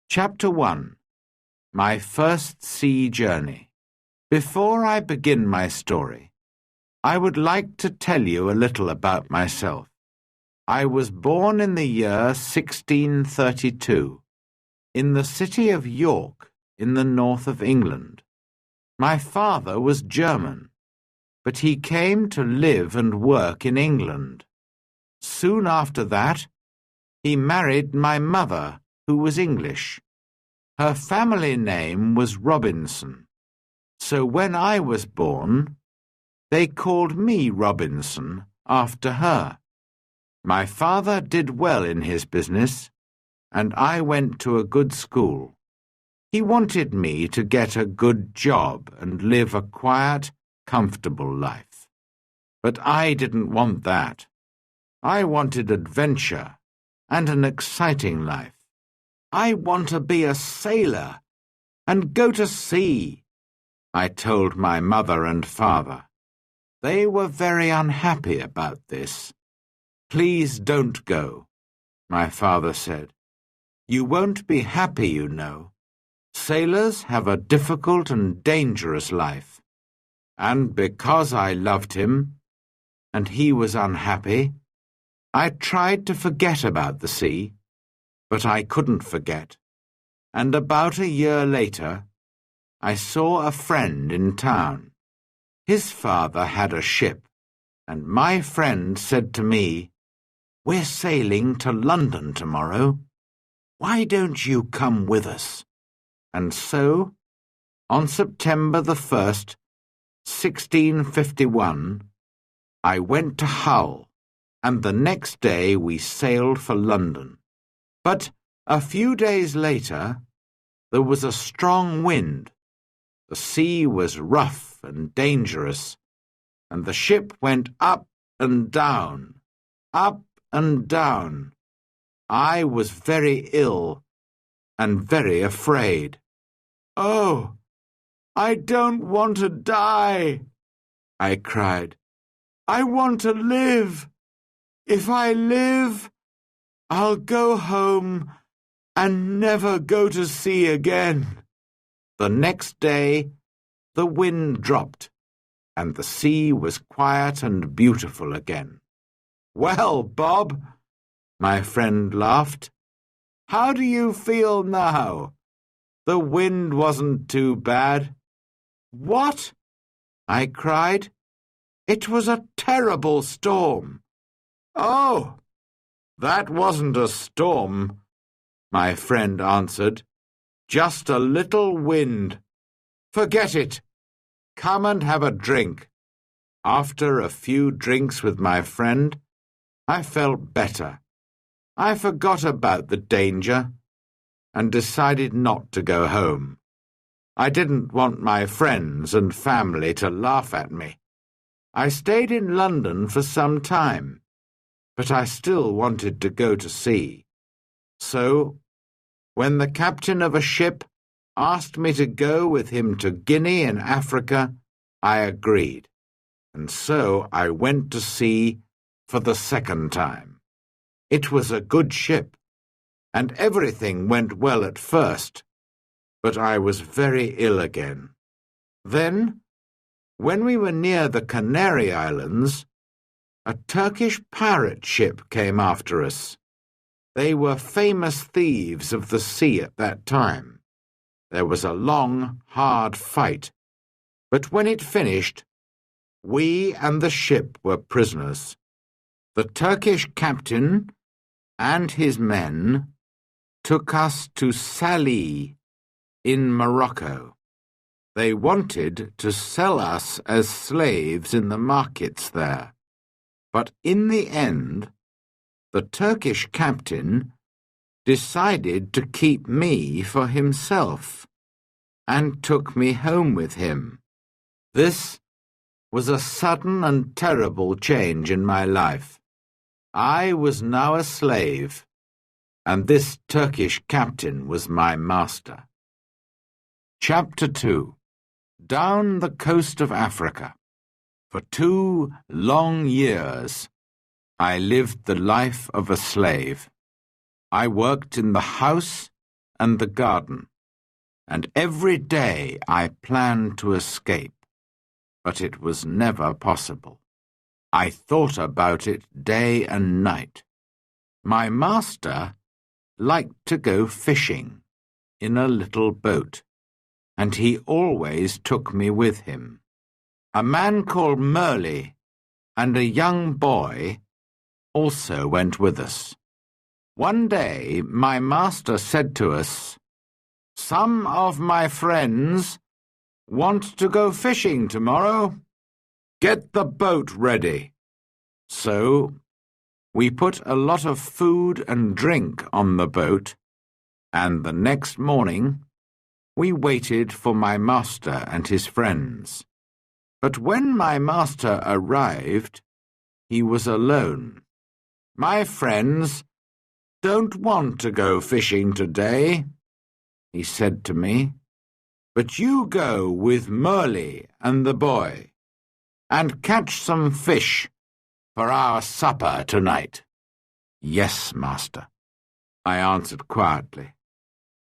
Chapter 1. My First Sea Journey. Before I begin my story, I would like to tell you a little about myself. I was born in the year 1632, in the city of York, in the north of England. My father was German, but he came to live and work in England. Soon after that, he married my mother, who was English. Her family name was Robinson, so when I was born, they called me Robinson after her. My father did well in his business, and I went to a good school. He wanted me to get a good job and live a quiet, comfortable life. But I didn't want that. I wanted adventure and an exciting life. I want to be a sailor and go to sea, I told my mother and father. They were very unhappy about this. Please don't go, my father said. You won't be happy, you know. Sailors have a difficult and dangerous life. And because I loved him, and he was unhappy, I tried to forget about the sea, but I couldn't forget. And about a year later, I saw a friend in town. His father had a ship, and my friend said to me, "We're sailing to London tomorrow. Why don't you come with us?" And so, on September the 1st, 1651, I went to Hull, and the next day we sailed for London. But a few days later, there was a strong wind. The sea was rough and dangerous, and the ship went up and down, up and down. I was very ill and very afraid. "Oh, I don't want to die," I cried. "I want to live. If I live, I'll go home and never go to sea again." The next day, the wind dropped, and the sea was quiet and beautiful again. "Well, Bob," my friend laughed, "how do you feel now? The wind wasn't too bad." "What?" I cried. "It was a terrible storm." "Oh, that wasn't a storm," my friend answered. "Just a little wind. Forget it. Come and have a drink." After a few drinks with my friend, I felt better. I forgot about the danger and decided not to go home. I didn't want my friends and family to laugh at me. I stayed in London for some time, but I still wanted to go to sea. So, when the captain of a ship asked me to go with him to Guinea in Africa, I agreed, and so I went to sea for the second time. It was a good ship, and everything went well at first, but I was very ill again. Then, when we were near the Canary Islands, a Turkish pirate ship came after us. They were famous thieves of the sea at that time. There was a long, hard fight, but when it finished, we and the ship were prisoners. The Turkish captain and his men took us to Salé in Morocco. They wanted to sell us as slaves in the markets there, but in the end, the Turkish captain decided to keep me for himself and took me home with him. This was a sudden and terrible change in my life. I was now a slave, and this Turkish captain was my master. Chapter 2. Down the coast of Africa. For 2 long years, I lived the life of a slave. I worked in the house and the garden, and every day I planned to escape, but it was never possible. I thought about it day and night. My master liked to go fishing in a little boat, and he always took me with him. A man called Merle and a young boy also went with us. One day my master said to us, "Some of my friends want to go fishing tomorrow. Get the boat ready." So we put a lot of food and drink on the boat, and the next morning we waited for my master and his friends. But when my master arrived, he was alone. "My friends don't want to go fishing today," he said to me, "but you go with Merle and the boy, and catch some fish for our supper tonight." "Yes, master," I answered quietly,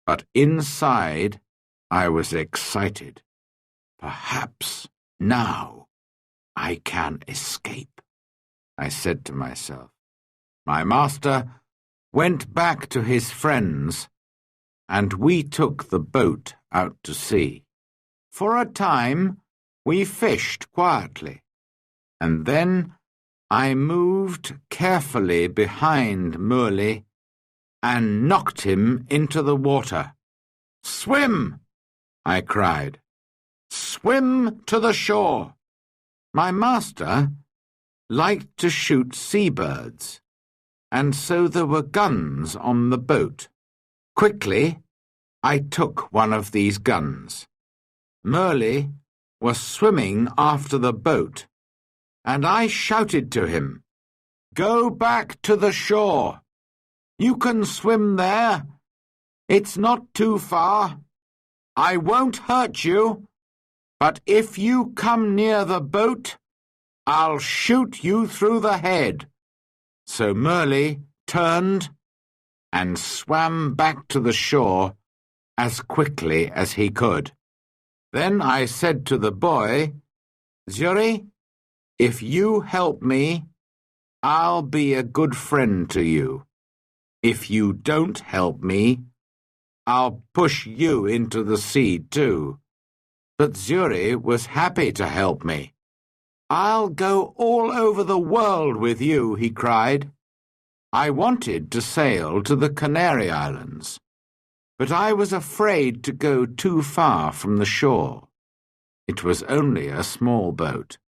but inside I was excited. Perhaps now I can escape, I said to myself. My master went back to his friends, and we took the boat out to sea. For a time we fished quietly, and then I moved carefully behind Merle and knocked him into the water. "Swim!" I cried. "Swim to the shore!" My master liked to shoot seabirds, and so there were guns on the boat. Quickly, I took one of these guns. Merle was swimming after the boat, and I shouted to him, "Go back to the shore. You can swim there. It's not too far. I won't hurt you, but if you come near the boat, I'll shoot you through the head." So Merle turned and swam back to the shore as quickly as he could. Then I said to the boy, "Zuri, if you help me, I'll be a good friend to you. If you don't help me, I'll push you into the sea too." But Zuri was happy to help me. "I'll go all over the world with you," he cried. I wanted to sail to the Canary Islands, but I was afraid to go too far from the shore. It was only a small boat,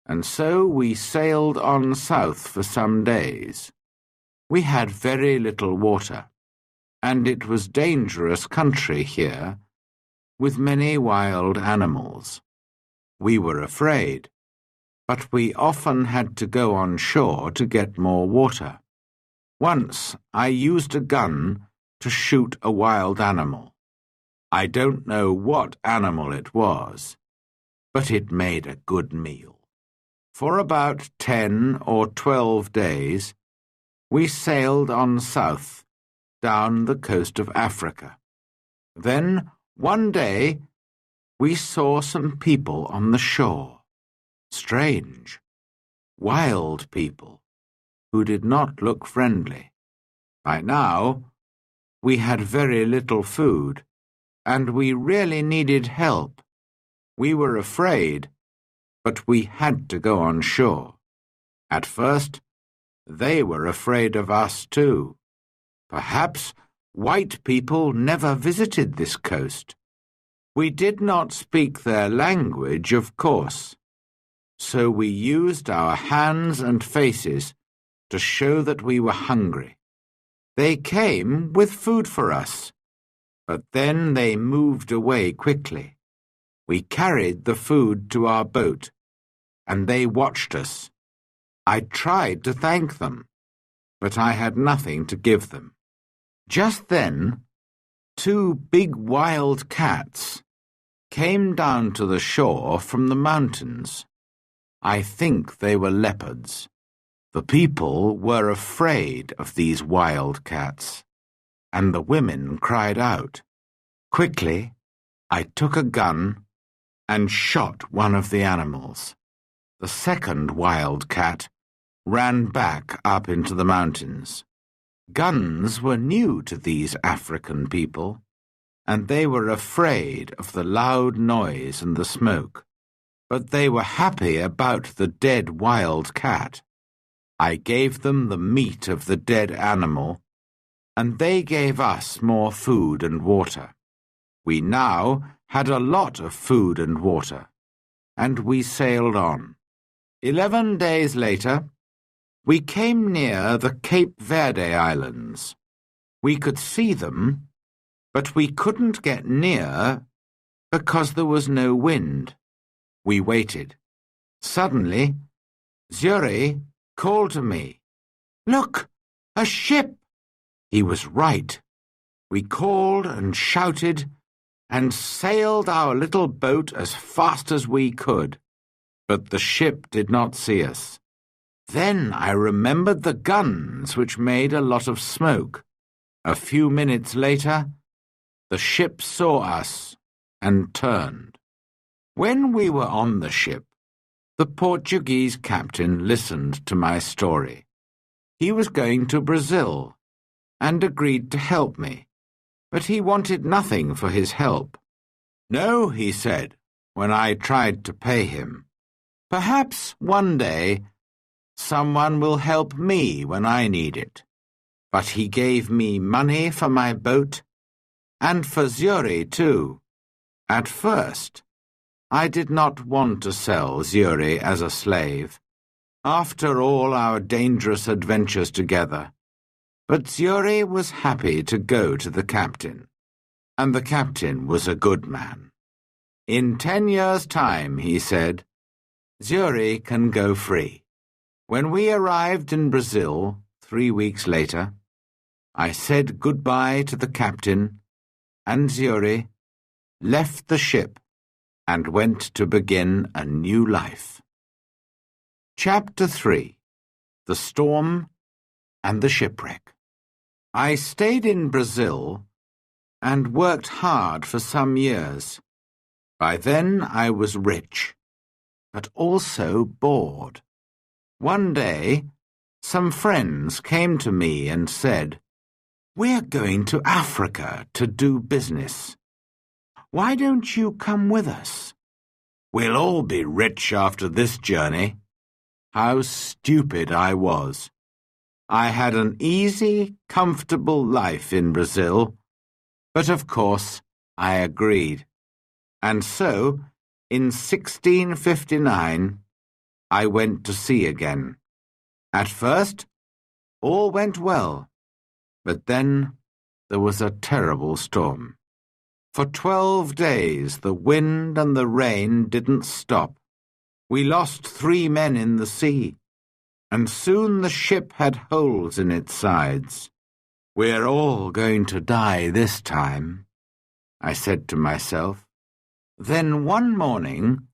and so we sailed on south for some days. We had very little water, and it was dangerous country here, with many wild animals. We were afraid, but we often had to go on shore to get more water. Once I used a gun to shoot a wild animal. I don't know what animal it was, but it made a good meal. For about 10 or 12 days, we sailed on south, down the coast of Africa. Then, one day, we saw some people on the shore. Strange, wild people, who did not look friendly. By now, we had very little food, and we really needed help. We were afraid, but we had to go on shore. At first, they were afraid of us too. Perhaps white people never visited this coast. We did not speak their language, of course, so we used our hands and faces to show that we were hungry. They came with food for us, but then they moved away quickly. We carried the food to our boat, and they watched us. I tried to thank them, but I had nothing to give them. Just then, 2 big wild cats came down to the shore from the mountains. I think they were leopards. The people were afraid of these wild cats. and the women cried out. Quickly, I took a gun and shot one of the animals. The second wild cat ran back up into the mountains. Guns were new to these African people, and they were afraid of the loud noise and the smoke. But they were happy about the dead wild cat. I gave them the meat of the dead animal, and they gave us more food and water. We now had a lot of food and water, and we sailed on. 11 days later, we came near the Cape Verde Islands. We could see them, but we couldn't get near because there was no wind. We waited. Suddenly, Zuri called to me, "Look, a ship!" He was right. We called and shouted and sailed our little boat as fast as we could, but the ship did not see us. Then I remembered the guns, which made a lot of smoke. A few minutes later, the ship saw us and turned. When we were on the ship, the Portuguese captain listened to my story. He was going to Brazil and agreed to help me, but he wanted nothing for his help. "No," he said, when I tried to pay him. "Perhaps one day someone will help me when I need it." But he gave me money for my boat and for Zuri too. At first, I did not want to sell Zuri as a slave, after all our dangerous adventures together. But Zuri was happy to go to the captain, and the captain was a good man. "In 10 years' time," he said, "Zuri can go free." When we arrived in Brazil 3 weeks later, I said goodbye to the captain, and Zuri left the ship and went to begin a new life. Chapter 3. The Storm and the Shipwreck. I stayed in Brazil and worked hard for some years. By then I was rich, but also bored. One day, some friends came to me and said, "We're going to Africa to do business. Why don't you come with us? We'll all be rich after this journey." How stupid I was. I had an easy, comfortable life in Brazil, but of course I agreed. And so, in 1659, I went to sea again. At first, all went well, but then there was a terrible storm. For 12 days the wind and the rain didn't stop. We lost 3 men in the sea, and soon the ship had holes in its sides. "We're all going to die this time," I said to myself. Then one morning,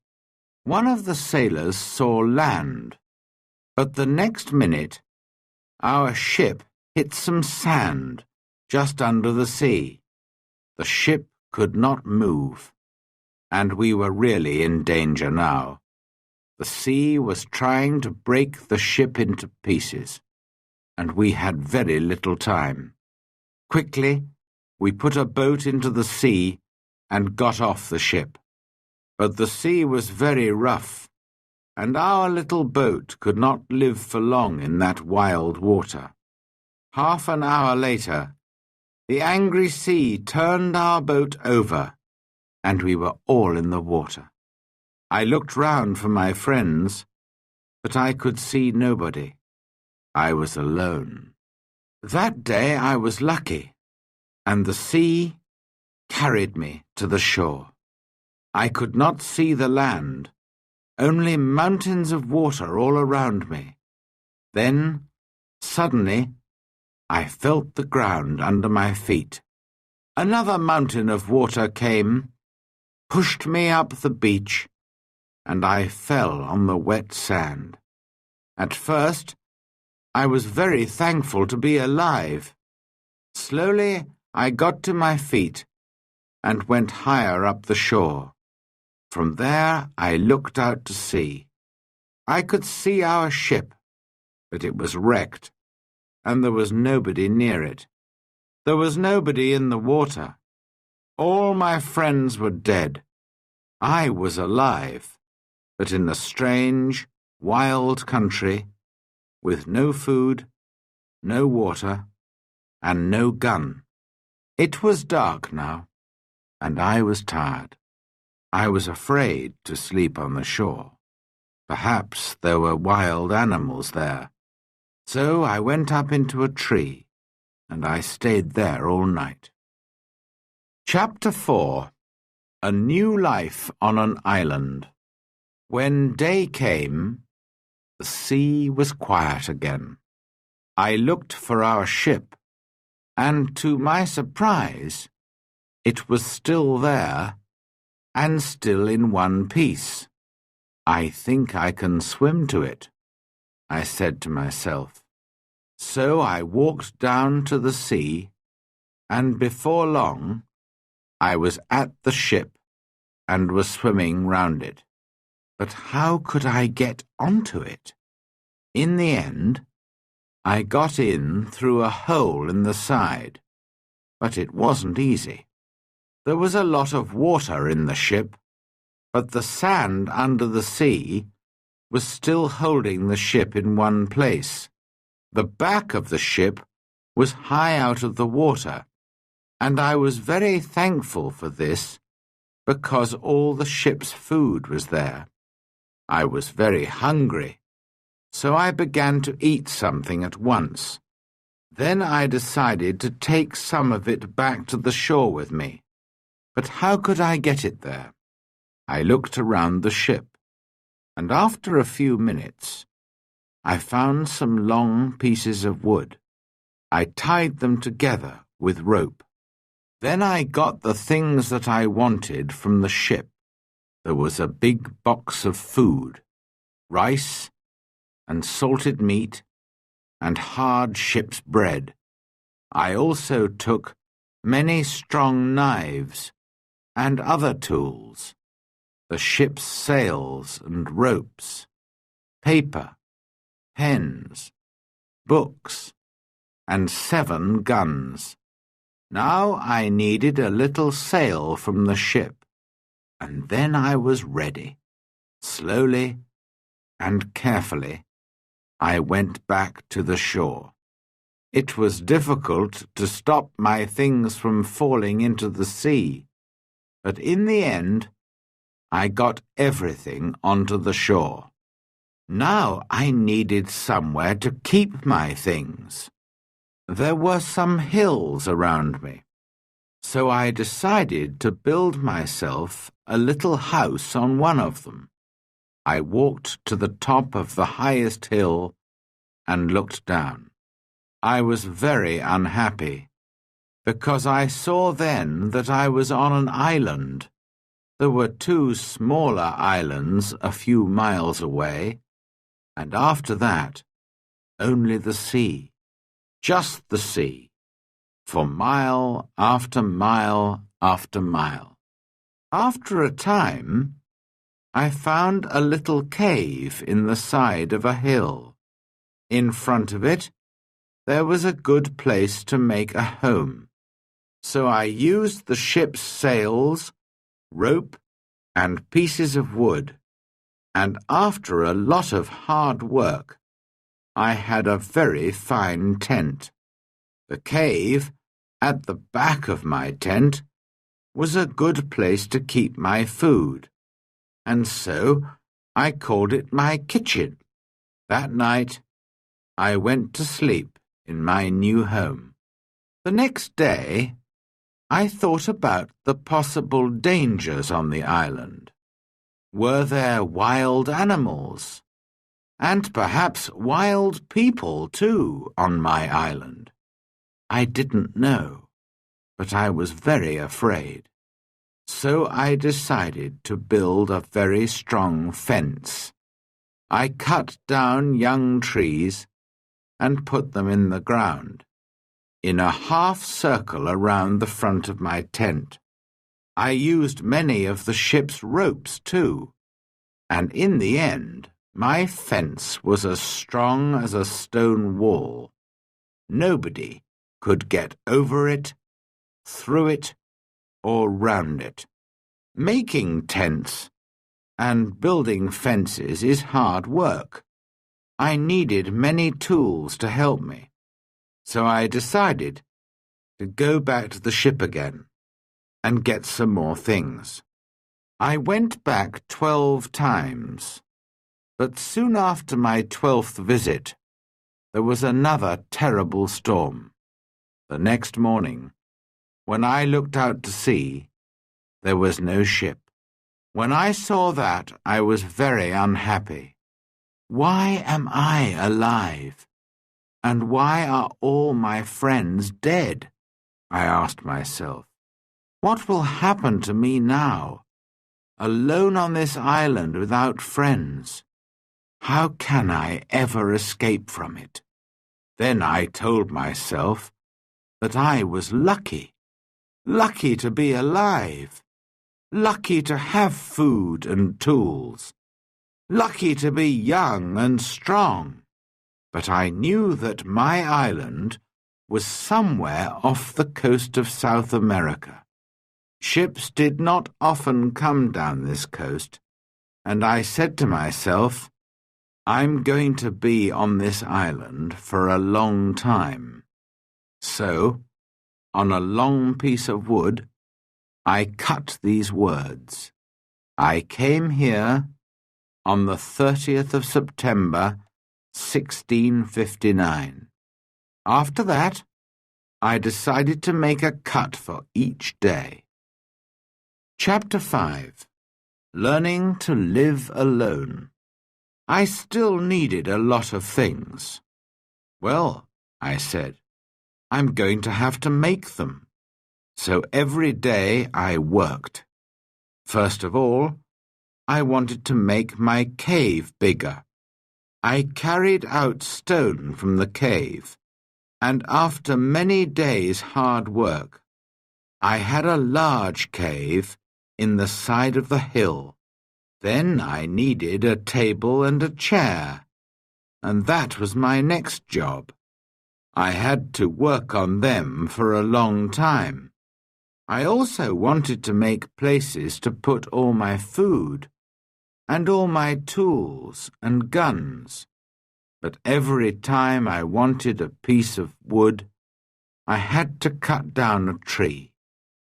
one of the sailors saw land, but the next minute our ship hit some sand just under the sea. The ship could not move, and we were really in danger now. The sea was trying to break the ship into pieces, and we had very little time. Quickly, we put a boat into the sea and got off the ship. But the sea was very rough, and our little boat could not live for long in that wild water. Half an hour later, the angry sea turned our boat over, and we were all in the water. I looked round for my friends, but I could see nobody. I was alone. That day I was lucky, and the sea carried me to the shore. I could not see the land, only mountains of water all around me. Then, suddenly, I felt the ground under my feet. Another mountain of water came, pushed me up the beach, and I fell on the wet sand. At first, I was very thankful to be alive. Slowly I got to my feet and went higher up the shore. From there I looked out to sea. I could see our ship, but it was wrecked, and there was nobody near it. There was nobody in the water. All my friends were dead. I was alive, but in a strange, wild country, with no food, no water, and no gun. It was dark now, and I was tired. I was afraid to sleep on the shore. Perhaps there were wild animals there. So I went up into a tree, and I stayed there all night. Chapter 4. A New Life on an Island. When day came, the sea was quiet again. I looked for our ship, and to my surprise, it was still there, and still in one piece. I think I can swim to it, I said to myself. So I walked down to the sea, and before long, I was at the ship and was swimming round it. But how could I get onto it? In the end, I got in through a hole in the side, but it wasn't easy. There was a lot of water in the ship, but the sand under the sea was still holding the ship in one place. The back of the ship was high out of the water, and I was very thankful for this because all the ship's food was there. I was very hungry, so I began to eat something at once. Then I decided to take some of it back to the shore with me. But how could I get it there? I looked around the ship, and after a few minutes, I found some long pieces of wood. I tied them together with rope. Then I got the things that I wanted from the ship. There was a big box of food, rice and salted meat and hard ship's bread. I also took many strong knives and other tools, the ship's sails and ropes, paper, pens, books, and 7 guns. Now I needed a little sail from the ship, and then I was ready. Slowly and carefully, I went back to the shore. It was difficult to stop my things from falling into the sea, but in the end, I got everything onto the shore. Now I needed somewhere to keep my things. There were some hills around me, so I decided to build myself a little house on one of them. I walked to the top of the highest hill and looked down. I was very unhappy, because I saw then that I was on an island. There were 2 smaller islands a few miles away, and after that, only the sea. Just the sea, for mile after mile after mile. After a time, I found a little cave in the side of a hill. In front of it, there was a good place to make a home. So I used the ship's sails, rope, and pieces of wood, and after a lot of hard work, I had a very fine tent. The cave, at the back of my tent, was a good place to keep my food, and so I called it my kitchen. That night, I went to sleep in my new home. The next day, I thought about the possible dangers on the island. Were there wild animals? And perhaps wild people, too, on my island. I didn't know, but I was very afraid. So I decided to build a very strong fence. I cut down young trees and put them in the ground. in a half circle around the front of my tent. I used many of the ship's ropes too, and in the end my fence was as strong as a stone wall. Nobody could get over it, through it, or round it. Making tents and building fences is hard work. I needed many tools to help me, so I decided to go back to the ship again and get some more things. I went back 12 times, but soon after my 12th visit, there was another terrible storm. The next morning, when I looked out to sea, there was no ship. When I saw that, I was very unhappy. Why am I alive? And why are all my friends dead? I asked myself. What will happen to me now, alone on this island without friends? How can I ever escape from it? Then I told myself that I was lucky to be alive, lucky to have food and tools, lucky to be young and strong. But I knew that my island was somewhere off the coast of South America. Ships did not often come down this coast, and I said to myself, I'm going to be on this island for a long time. So, on a long piece of wood, I cut these words. I came here on the 30th of September, 1659. After that, I decided to make a cut for each day. Chapter 5. Learning to Live Alone. I still needed a lot of things. Well, I said, I'm going to have to make them. So every day I worked. First of all, I wanted to make my cave bigger. I carried out stone from the cave, and after many days' hard work, I had a large cave in the side of the hill. Then I needed a table and a chair, and that was my next job. I had to work on them for a long time. I also wanted to make places to put all my food and all my tools and guns. But every time I wanted a piece of wood, I had to cut down a tree.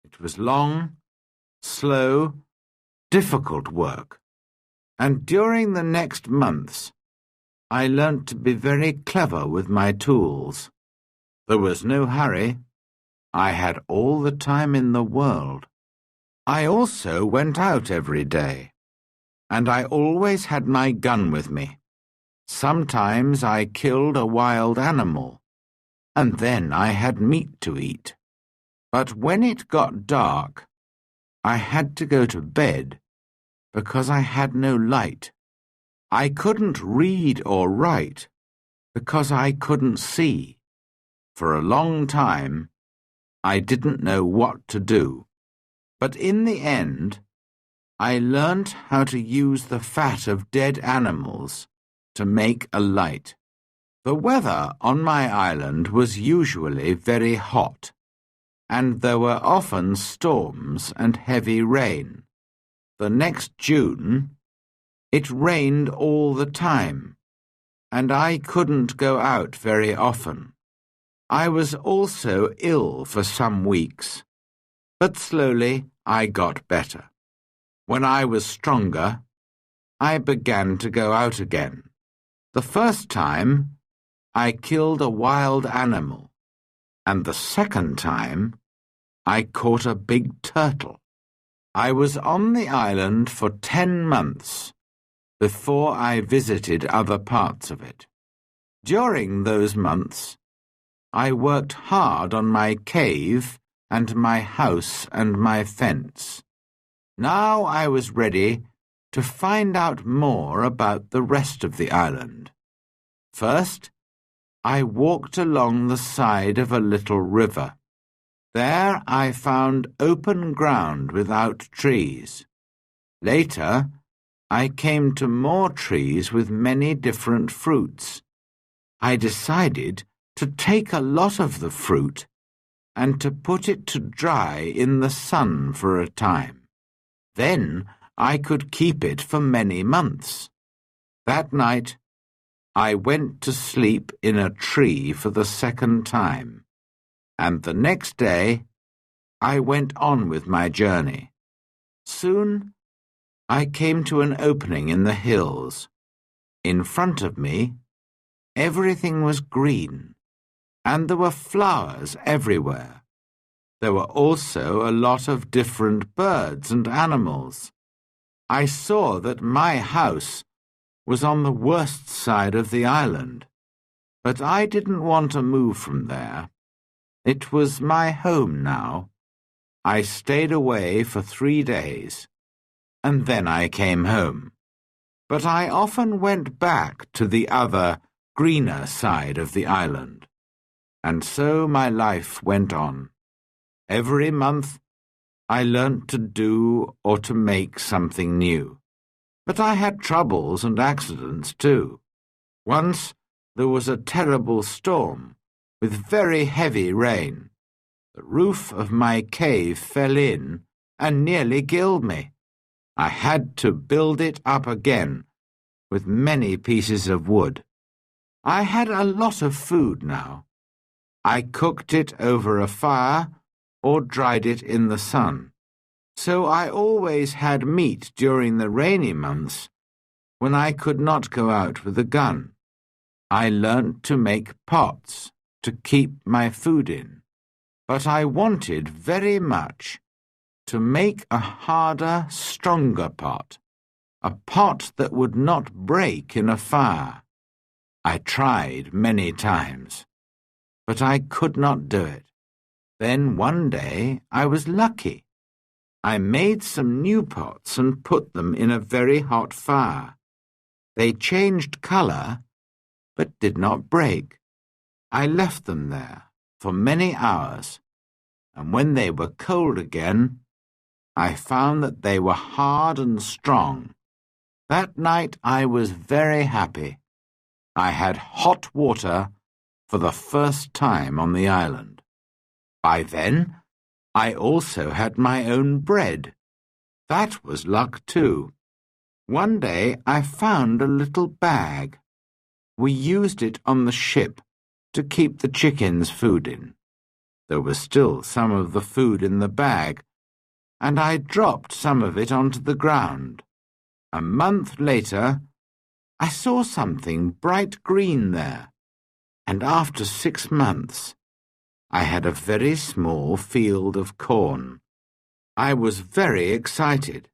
It was long, slow, difficult work, and during the next months I learnt to be very clever with my tools. There was no hurry. I had all the time in the world. I also went out every day, and I always had my gun with me. Sometimes I killed a wild animal, and then I had meat to eat. But when it got dark, I had to go to bed because I had no light. I couldn't read or write because I couldn't see. For a long time, I didn't know what to do. But in the end, I learnt how to use the fat of dead animals to make a light. The weather on my island was usually very hot, and there were often storms and heavy rain. The next June, it rained all the time, and I couldn't go out very often. I was also ill for some weeks, but slowly I got better. When I was stronger, I began to go out again. The first time, I killed a wild animal, and the second time, I caught a big turtle. I was on the island for 10 months before I visited other parts of it. During those months, I worked hard on my cave and my house and my fence. Now I was ready to find out more about the rest of the island. First, I walked along the side of a little river. There I found open ground without trees. Later, I came to more trees with many different fruits. I decided to take a lot of the fruit and to put it to dry in the sun for a time. Then I could keep it for many months. That night, I went to sleep in a tree for the second time, and the next day I went on with my journey. Soon I came to an opening in the hills. In front of me, everything was green, and there were flowers everywhere. There were also a lot of different birds and animals. I saw that my house was on the worst side of the island, but I didn't want to move from there. It was my home now. I stayed away for 3 days, and then I came home. But I often went back to the other, greener side of the island, and so my life went on. Every month I learnt to do or to make something new. But I had troubles and accidents too. Once there was a terrible storm with very heavy rain. The roof of my cave fell in and nearly killed me. I had to build it up again with many pieces of wood. I had a lot of food now. I cooked it over a fire or dried it in the sun. So I always had meat during the rainy months when I could not go out with a gun. I learnt to make pots to keep my food in, but I wanted very much to make a harder, stronger pot, a pot that would not break in a fire. I tried many times, but I could not do it. Then one day I was lucky. I made some new pots and put them in a very hot fire. They changed colour, but did not break. I left them there for many hours, and when they were cold again, I found that they were hard and strong. That night I was very happy. I had hot water for the first time on the island. By then, I also had my own bread. That was luck too. One day I found a little bag. We used it on the ship to keep the chickens' food in. There was still some of the food in the bag, and I dropped some of it onto the ground. A month later, I saw something bright green there, and after 6 months, I had a very small field of corn. I was very excited.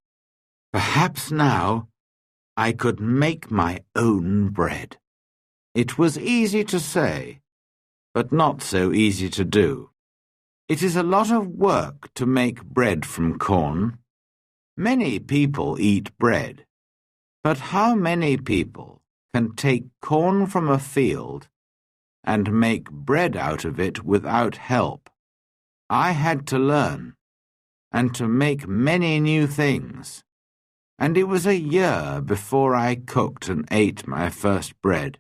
Perhaps now I could make my own bread. It was easy to say, but not so easy to do. It is a lot of work to make bread from corn. Many people eat bread, but how many people can take corn from a field and make bread out of it without help? I had to learn, and to make many new things, and it was a year before I cooked and ate my first bread.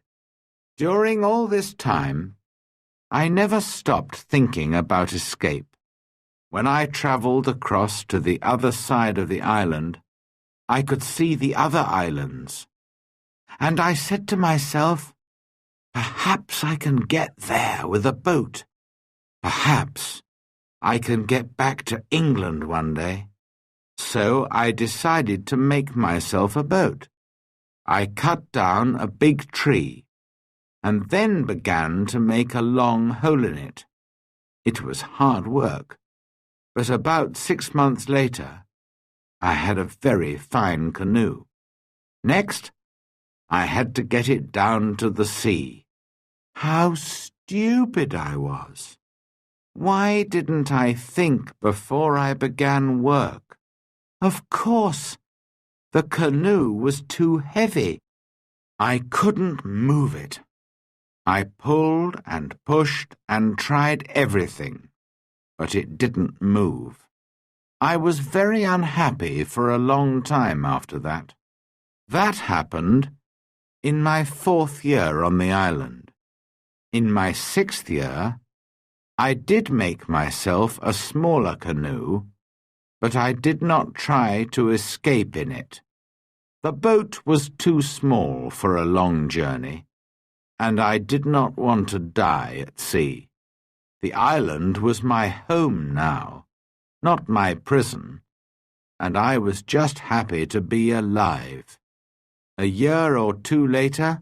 During all this time, I never stopped thinking about escape. When I travelled across to the other side of the island, I could see the other islands, and I said to myself, perhaps I can get there with a boat. Perhaps I can get back to England one day. So I decided to make myself a boat. I cut down a big tree, and then began to make a long hole in it. It was hard work, but about 6 months later, I had a very fine canoe. Next, I had to get it down to the sea. How stupid I was! Why didn't I think before I began work? Of course, the canoe was too heavy. I couldn't move it. I pulled and pushed and tried everything, but it didn't move. I was very unhappy for a long time after that. That happened in my 4th year on the island. In my 6th year, I did make myself a smaller canoe, but I did not try to escape in it. The boat was too small for a long journey, and I did not want to die at sea. The island was my home now, not my prison, and I was just happy to be alive. A year or 2 later,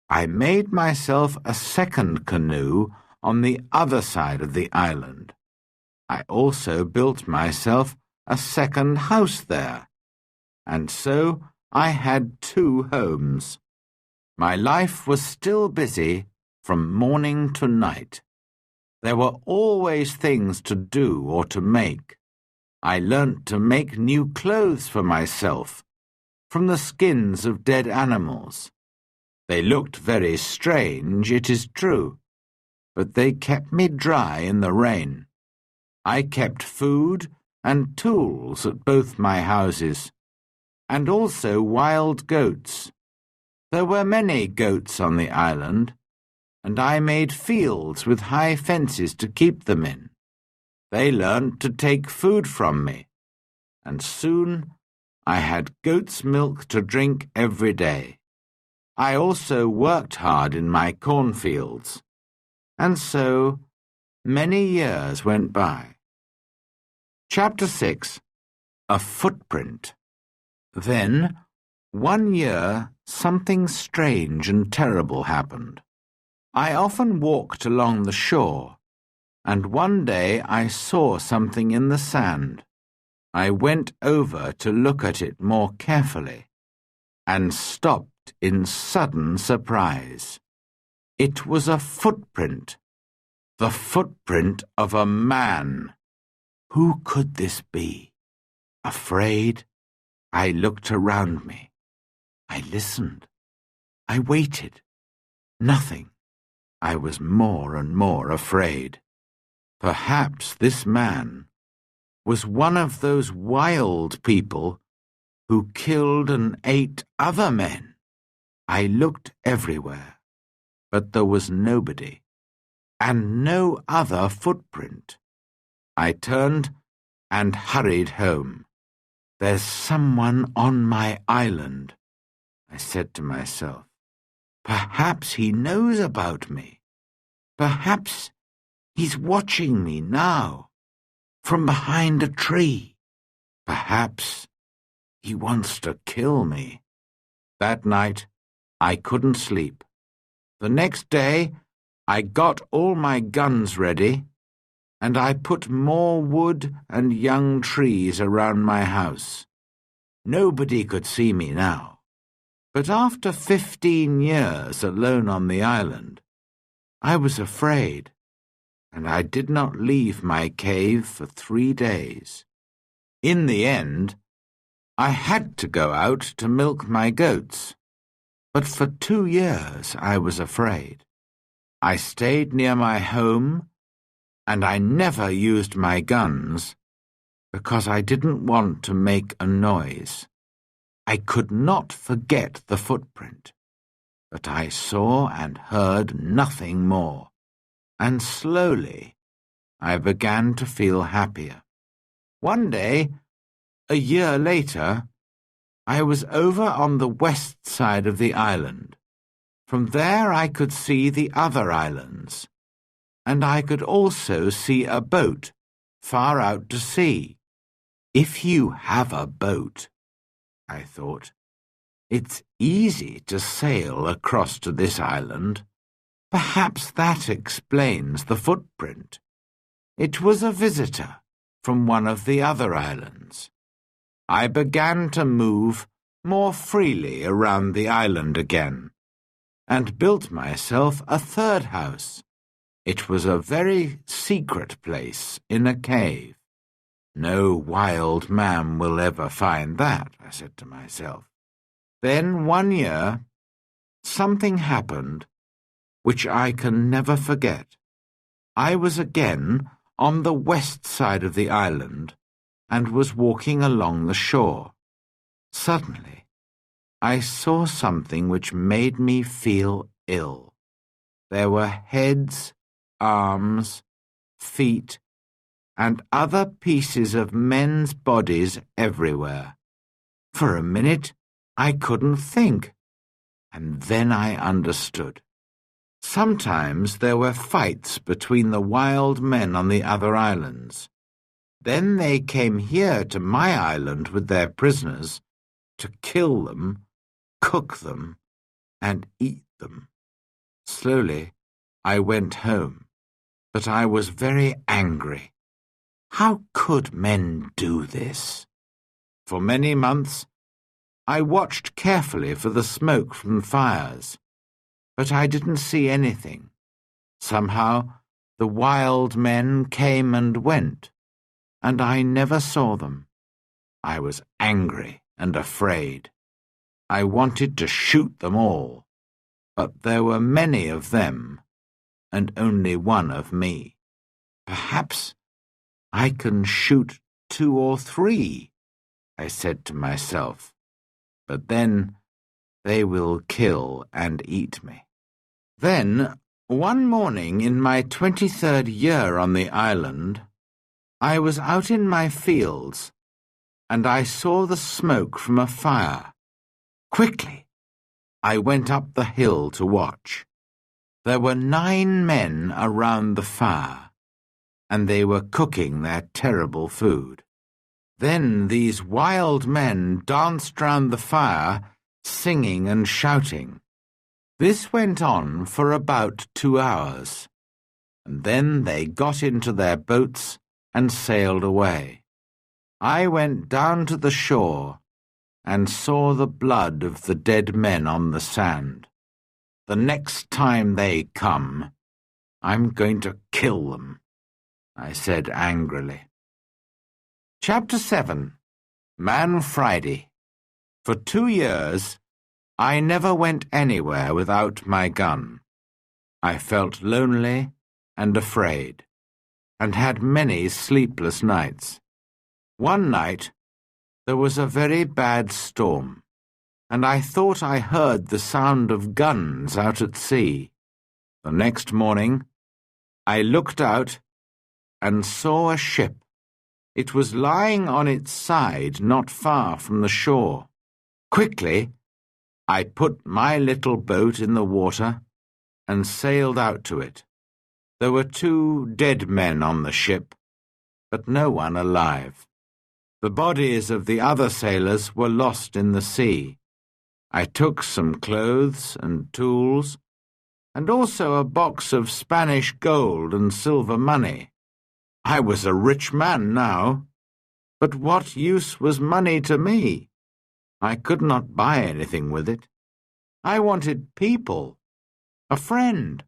I made myself a second canoe on the other side of the island. I also built myself a second house there, and so I had 2 homes. My life was still busy from morning to night. There were always things to do or to make. I learnt to make new clothes for myself, from the skins of dead animals. They looked very strange, it is true, but they kept me dry in the rain. I kept food and tools at both my houses, and also wild goats. There were many goats on the island, and I made fields with high fences to keep them in. They learned to take food from me, and soon I had goat's milk to drink every day. I also worked hard in my cornfields, and so many years went by. Chapter 6. A Footprint. Then, one year, something strange and terrible happened. I often walked along the shore, and one day I saw something in the sand. I went over to look at it more carefully, and stopped in sudden surprise. It was a footprint, the footprint of a man. Who could this be? Afraid, I looked around me. I listened. I waited. Nothing. I was more and more afraid. Perhaps this man was one of those wild people who killed and ate other men. I looked everywhere, but there was nobody, and no other footprint. I turned and hurried home. There's someone on my island, I said to myself. Perhaps he knows about me. Perhaps he's watching me now, from behind a tree. Perhaps he wants to kill me. That night, I couldn't sleep. The next day, I got all my guns ready, and I put more wood and young trees around my house. Nobody could see me now. But after 15 years alone on the island, I was afraid, and I did not leave my cave for 3 days. In the end, I had to go out to milk my goats, but for 2 years I was afraid. I stayed near my home, and I never used my guns because I didn't want to make a noise. I could not forget the footprint, but I saw and heard nothing more, and slowly I began to feel happier. One day, a year later, I was over on the west side of the island. From there I could see the other islands, and I could also see a boat far out to sea. If you have a boat, I thought, it's easy to sail across to this island. Perhaps that explains the footprint. It was a visitor from one of the other islands. I began to move more freely around the island again, and built myself a third house. It was a very secret place in a cave. No wild man will ever find that, I said to myself. Then one year, something happened which I can never forget. I was again on the west side of the island and was walking along the shore. Suddenly, I saw something which made me feel ill. There were heads, arms, feet, and other pieces of men's bodies everywhere. For a minute, I couldn't think, and then I understood. Sometimes there were fights between the wild men on the other islands. Then they came here to my island with their prisoners to kill them, cook them, and eat them. Slowly, I went home, but I was very angry. How could men do this? For many months, I watched carefully for the smoke from fires, but I didn't see anything. Somehow, the wild men came and went, and I never saw them. I was angry and afraid. I wanted to shoot them all, but there were many of them, and only one of me. Perhaps I can shoot 2 or 3, I said to myself, but then they will kill and eat me. Then, one morning in my 23rd year on the island, I was out in my fields, and I saw the smoke from a fire. Quickly, I went up the hill to watch. There were 9 men around the fire, and they were cooking their terrible food. Then these wild men danced round the fire, singing and shouting. This went on for about 2 hours, and then they got into their boats and sailed away. I went down to the shore and saw the blood of the dead men on the sand. The next time they come, I'm going to kill them, I said angrily. Chapter 7. Man Friday. For 2 years, I never went anywhere without my gun. I felt lonely and afraid, and had many sleepless nights. One night, there was a very bad storm, and I thought I heard the sound of guns out at sea. The next morning, I looked out and saw a ship. It was lying on its side not far from the shore. Quickly, I put my little boat in the water and sailed out to it. There were 2 dead men on the ship, but no one alive. The bodies of the other sailors were lost in the sea. I took some clothes and tools, and also a box of Spanish gold and silver money. I was a rich man now, but what use was money to me? I could not buy anything with it. I wanted people, a friend,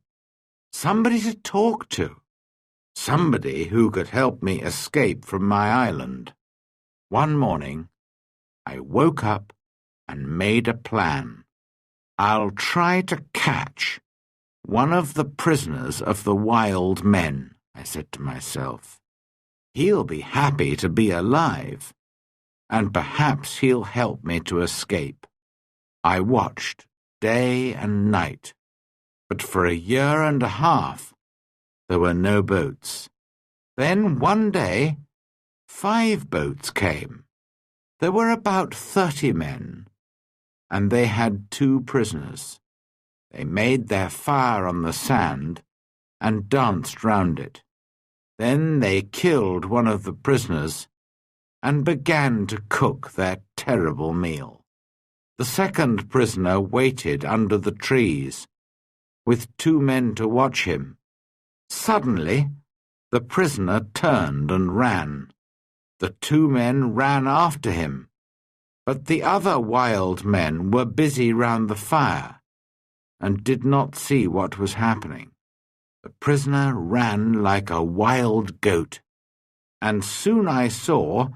somebody to talk to, somebody who could help me escape from my island. One morning, I woke up and made a plan. I'll try to catch one of the prisoners of the wild men, I said to myself. He'll be happy to be alive, and perhaps he'll help me to escape. I watched day and night, but for 1.5 years there were no boats. Then one day 5 boats came. There were about 30 men, and they had 2 prisoners. They made their fire on the sand and danced round it. Then they killed one of the prisoners and began to cook their terrible meal. The second prisoner waited under the trees, with 2 men to watch him. Suddenly, the prisoner turned and ran. The 2 men ran after him, but the other wild men were busy round the fire and did not see what was happening. The prisoner ran like a wild goat, and soon I saw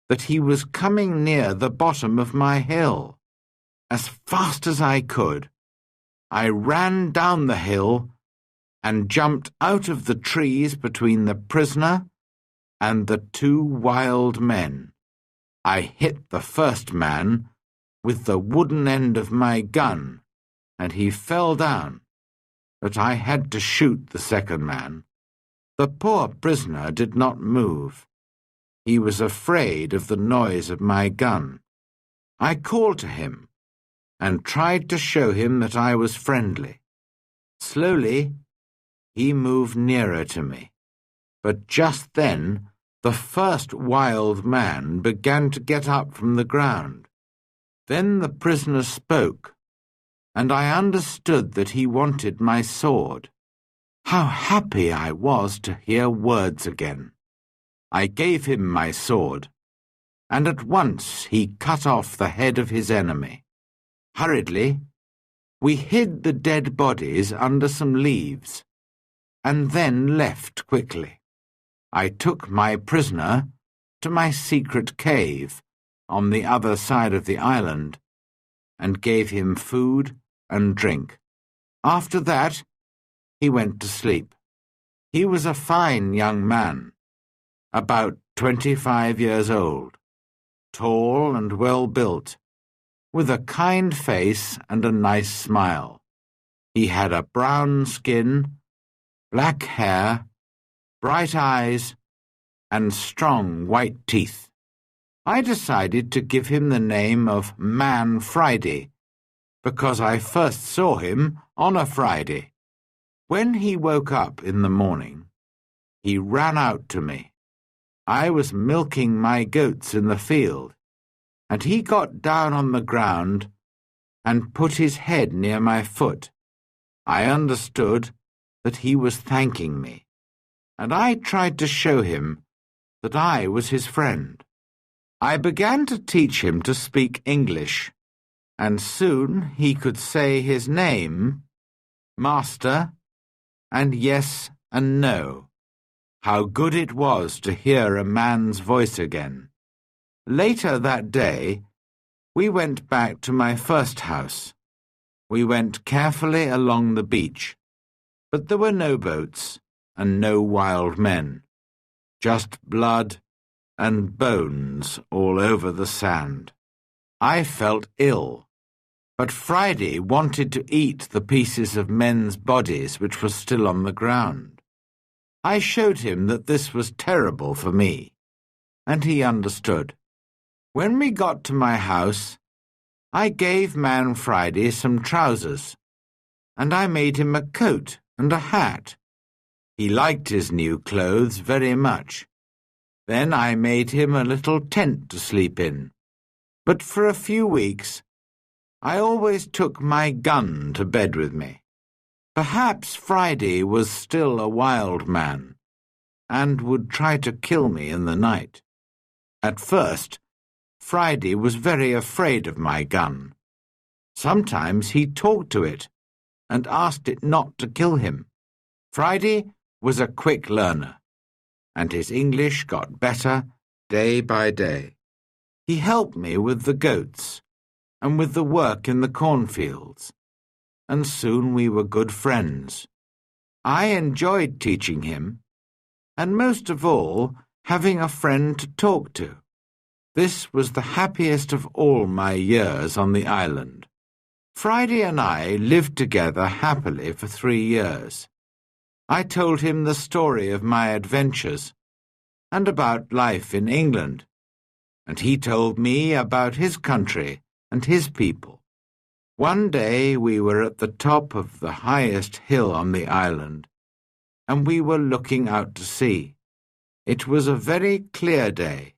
that he was coming near the bottom of my hill. As fast as I could, I ran down the hill and jumped out of the trees between the prisoner and the two wild men. I hit the first man with the wooden end of my gun, and he fell down, but I had to shoot the second man. The poor prisoner did not move. He was afraid of the noise of my gun. I called to him and tried to show him that I was friendly. Slowly, he moved nearer to me, but just then the first wild man began to get up from the ground. Then the prisoner spoke, and I understood that he wanted my sword. How happy I was to hear words again. I gave him my sword, and at once he cut off the head of his enemy. Hurriedly, we hid the dead bodies under some leaves, and then left quickly. I took my prisoner to my secret cave on the other side of the island, and gave him food and drink. After that, he went to sleep. He was a fine young man, about 25 years old, tall and well-built, with a kind face and a nice smile. He had a brown skin, black hair, bright eyes, and strong white teeth. I decided to give him the name of Man Friday, because I first saw him on a Friday. When he woke up in the morning, he ran out to me. I was milking my goats in the field, and he got down on the ground and put his head near my foot. I understood that he was thanking me, and I tried to show him that I was his friend. I began to teach him to speak English, and soon he could say his name, Master, and yes and no. How good it was to hear a man's voice again. Later that day, we went back to my first house. We went carefully along the beach, but there were no boats and no wild men, just blood and bones all over the sand. I felt ill, but Friday wanted to eat the pieces of men's bodies which were still on the ground. I showed him that this was terrible for me, and he understood. When we got to my house, I gave Man Friday some trousers, and I made him a coat and a hat. He liked his new clothes very much. Then I made him a little tent to sleep in. But for a few weeks, I always took my gun to bed with me. Perhaps Friday was still a wild man, and would try to kill me in the night. At first, Friday was very afraid of my gun. Sometimes he talked to it, and asked it not to kill him. Friday was a quick learner, and his English got better day by day. He helped me with the goats, and with the work in the cornfields, and soon we were good friends. I enjoyed teaching him, and most of all, having a friend to talk to. This was the happiest of all my years on the island. Friday and I lived together happily for 3 years. I told him the story of my adventures, and about life in England, and he told me about his country and his people. One day we were at the top of the highest hill on the island, and we were looking out to sea. It was a very clear day,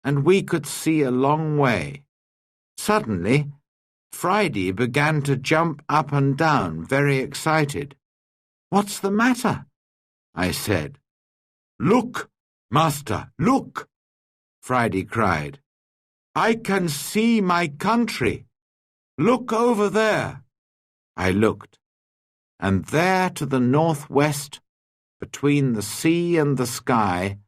and we could see a long way. Suddenly, Friday began to jump up and down, very excited. "What's the matter?" I said. "Look, Master, look!" Friday cried. "I can see my country. Look over there." I looked, and there to the northwest, between the sea and the sky,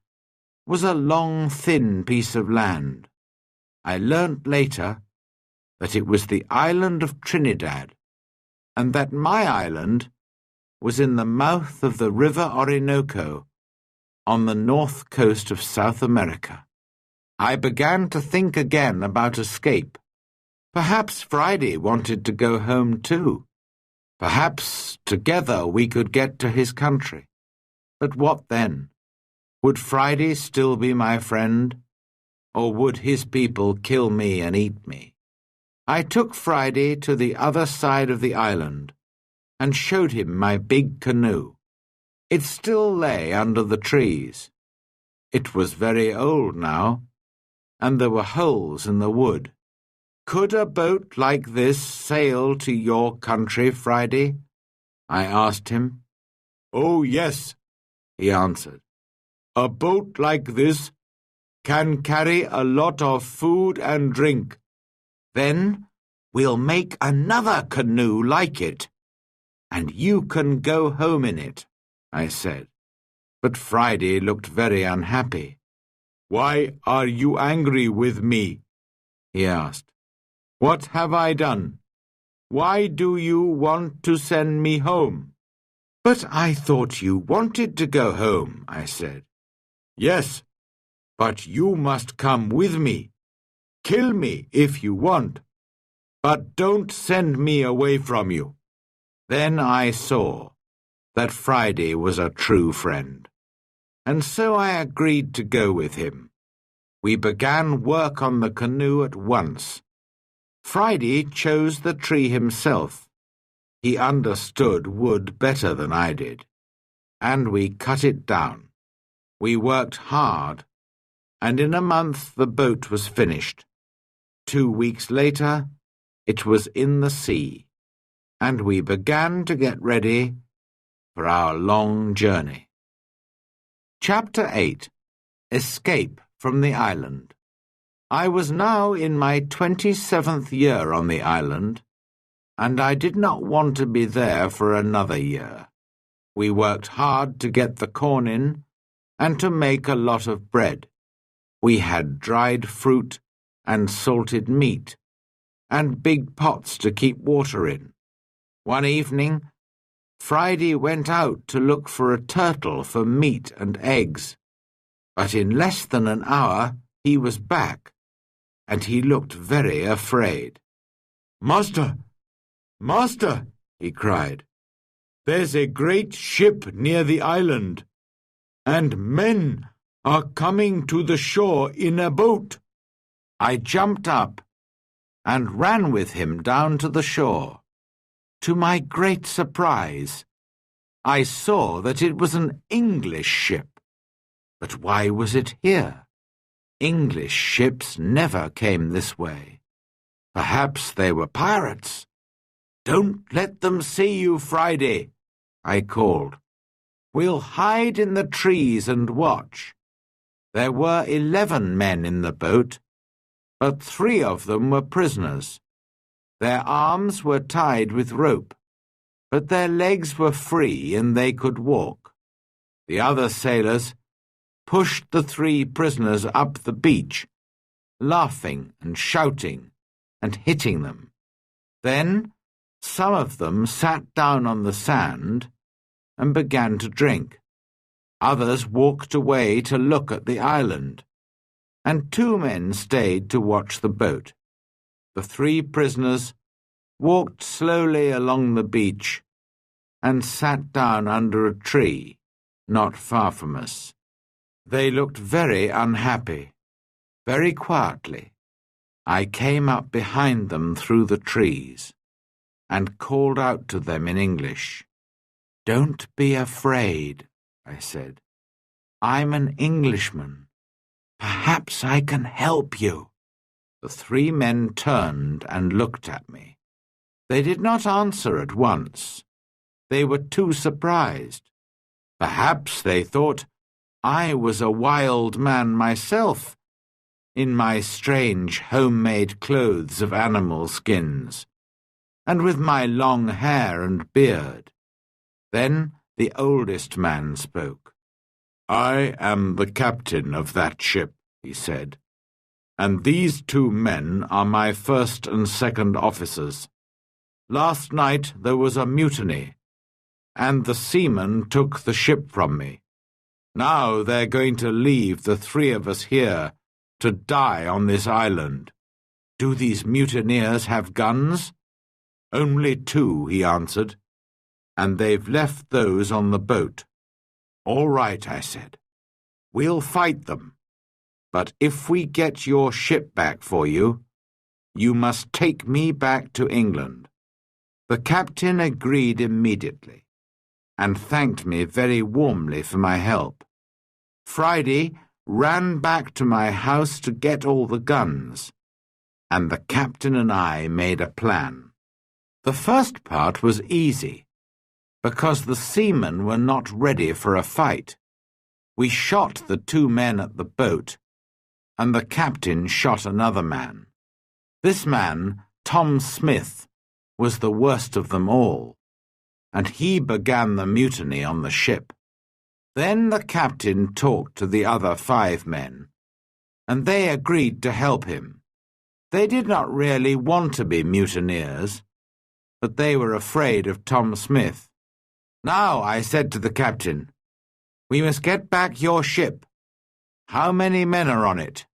was a long, thin piece of land. I learnt later that it was the island of Trinidad. and that my island was in the mouth of the river Orinoco on the north coast of South America. I began to think again about escape. Perhaps Friday wanted to go home too. Perhaps together we could get to his country. But what then? Would Friday still be my friend? Or would his people kill me and eat me? I took Friday to the other side of the island and showed him my big canoe. It still lay under the trees. It was very old now, and there were holes in the wood. "Could a boat like this sail to your country, Friday?" I asked him. "Oh, yes," he answered. "A boat like this can carry a lot of food and drink. Then we'll make another canoe like it, and you can go home in it," I said. But Friday looked very unhappy. "Why are you angry with me?" he asked. "What have I done? Why do you want to send me home?" "But I thought you wanted to go home," I said. "Yes, but you must come with me. Kill me if you want, but don't send me away from you." Then I saw that Friday was a true friend, and so I agreed to go with him. We began work on the canoe at once. Friday chose the tree himself. He understood wood better than I did, and we cut it down. We worked hard, and in a month the boat was finished. 2 weeks later, it was in the sea, and we began to get ready for our long journey. Chapter 8. Escape from the Island. I was now in my 27th year on the island, and I did not want to be there for another year. We worked hard to get the corn in and to make a lot of bread. We had dried fruit and salted meat, and big pots to keep water in. One evening, Friday went out to look for a turtle for meat and eggs, but in less than an hour he was back, and he looked very afraid. "Master! Master!" he cried. "There's a great ship near the island, and men are coming to the shore in a boat." I jumped up and ran with him down to the shore. To my great surprise, I saw that it was an English ship. But why was it here? English ships never came this way. Perhaps they were pirates. "Don't let them see you, Friday," I called. "We'll hide in the trees and watch." There were 11 men in the boat, but 3 of them were prisoners. Their arms were tied with rope, but their legs were free and they could walk. The other sailors pushed the 3 prisoners up the beach, laughing and shouting and hitting them. Then some of them sat down on the sand and began to drink. Others walked away to look at the island, and 2 men stayed to watch the boat. The 3 prisoners walked slowly along the beach and sat down under a tree not far from us. They looked very unhappy. Very quietly, I came up behind them through the trees and called out to them in English. "Don't be afraid," I said. "I'm an Englishman. Perhaps I can help you." The 3 men turned and looked at me. They did not answer at once. They were too surprised. Perhaps they thought I was a wild man myself, in my strange homemade clothes of animal skins, and with my long hair and beard. Then the oldest man spoke. "I am the captain of that ship," he said, "and these 2 men are my first and second officers. Last night there was a mutiny, and the seamen took the ship from me. Now they're going to leave the three of us here to die on this island. Do these mutineers have guns? Only 2, he answered, and they've left those on the boat. All right, I said. We'll fight them, but if we get your ship back for you, you must take me back to England. The captain agreed immediately, and thanked me very warmly for my help. Friday ran back to my house to get all the guns, and the captain and I made a plan. The first part was easy, because the seamen were not ready for a fight. We shot the 2 men at the boat, and the captain shot another man. This man, Tom Smith, was the worst of them all, and he began the mutiny on the ship. Then the captain talked to the other 5 men, and they agreed to help him. They did not really want to be mutineers, but they were afraid of Tom Smith. Now, I said to the captain, we must get back your ship. How many men are on it?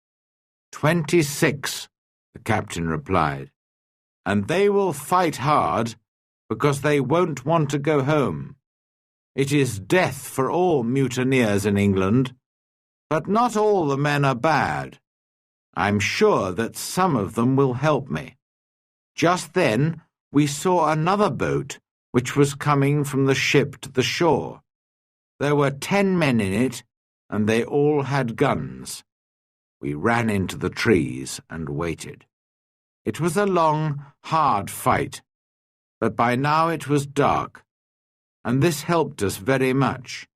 26, the captain replied, and they will fight hard because they won't want to go home. It is death for all mutineers in England, but not all the men are bad. I'm sure that some of them will help me. Just then we saw another boat which was coming from the ship to the shore. There were 10 men in it, and they all had guns. We ran into the trees and waited. It was a long, hard fight, but by now it was dark, and this helped us very much.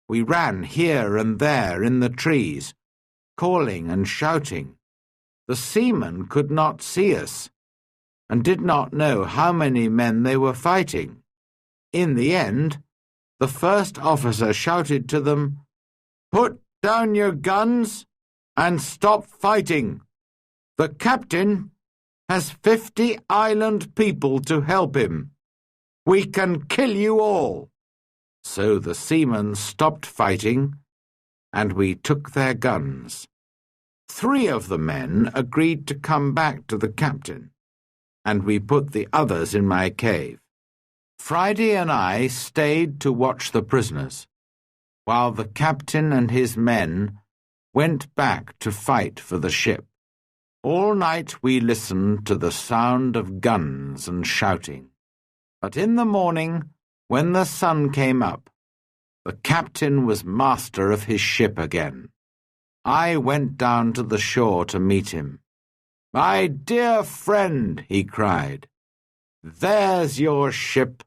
We ran here and there in the trees, calling and shouting. The seamen could not see us, and did not know how many men they were fighting. In the end, the first officer shouted to them, "Put down your guns and stop fighting. The captain has 50 island people to help him. We can kill you all." So the seamen stopped fighting, and we took their guns. 3 of the men agreed to come back to the captain, and we put the others in my cave. Friday and I stayed to watch the prisoners, while the captain and his men went back to fight for the ship. All night we listened to the sound of guns and shouting. But in the morning, when the sun came up, the captain was master of his ship again. I went down to the shore to meet him. "My dear friend," he cried, "there's your ship.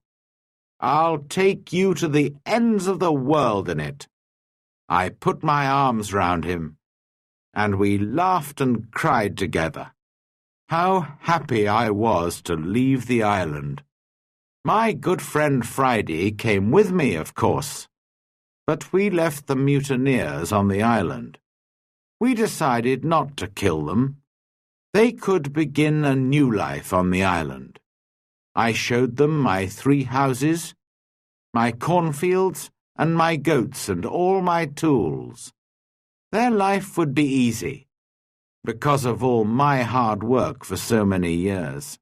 I'll take you to the ends of the world in it." I put my arms round him, and we laughed and cried together. How happy I was to leave the island. My good friend Friday came with me, of course, but we left the mutineers on the island. We decided not to kill them. They could begin a new life on the island. I showed them my 3 houses, my cornfields, and my goats and all my tools. Their life would be easy, because of all my hard work for so many years.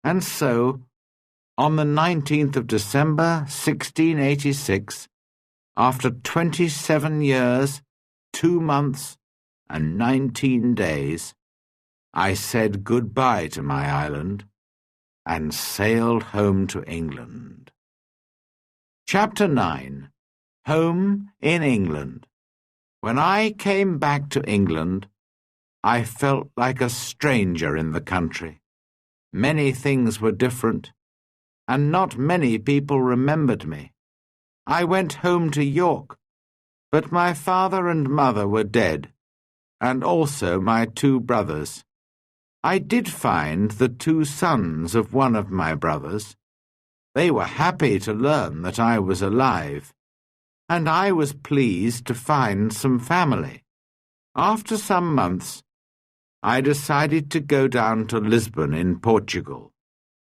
And so, on the 19th of December, 1686, after 27 years, 2 months, and 19 days, I said goodbye to my island and sailed home to England. Chapter 9. Home in England. When I came back to England, I felt like a stranger in the country. Many things were different, and not many people remembered me. I went home to York, but my father and mother were dead, and also my 2 brothers. I did find the 2 sons of one of my brothers. They were happy to learn that I was alive, and I was pleased to find some family. After some months, I decided to go down to Lisbon in Portugal.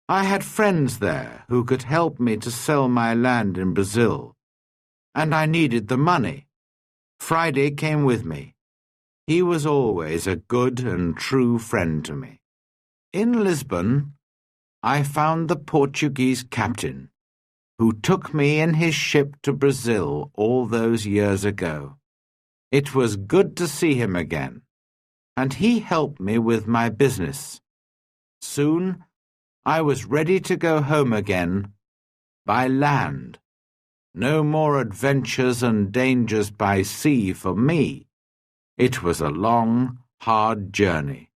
I had friends there who could help me to sell my land in Brazil, and I needed the money. Friday came with me. He was always a good and true friend to me. In Lisbon, I found the Portuguese captain, who took me in his ship to Brazil all those years ago. It was good to see him again, and he helped me with my business. Soon, I was ready to go home again by land. No more adventures and dangers by sea for me. It was a long, hard journey.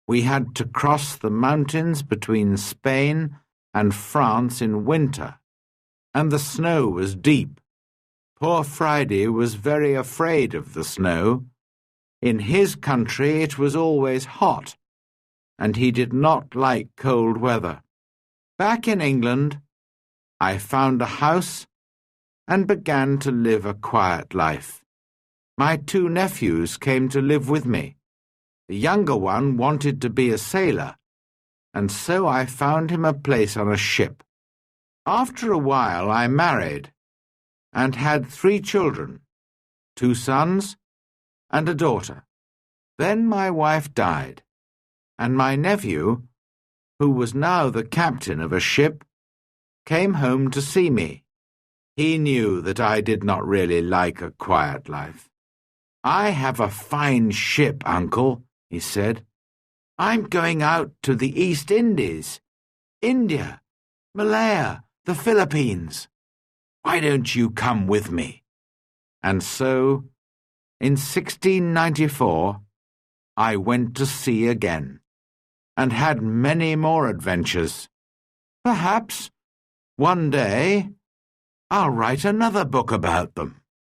We had to cross the mountains between Spain and France in winter, and the snow was deep. Poor Friday was very afraid of the snow. In his country it was always hot, and he did not like cold weather. Back in England, I found a house and began to live a quiet life. My 2 nephews came to live with me. The younger one wanted to be a sailor, and so I found him a place on a ship. After a while I married and had 3 children, 2 sons and a daughter. Then my wife died, and my nephew, who was now the captain of a ship, came home to see me. He knew that I did not really like a quiet life. "I have a fine ship, Uncle," he said. "I'm going out to the East Indies, India, Malaya, the Philippines. Why don't you come with me?" And so, in 1694, I went to sea again, and had many more adventures. Perhaps, one day, I'll write another book about them.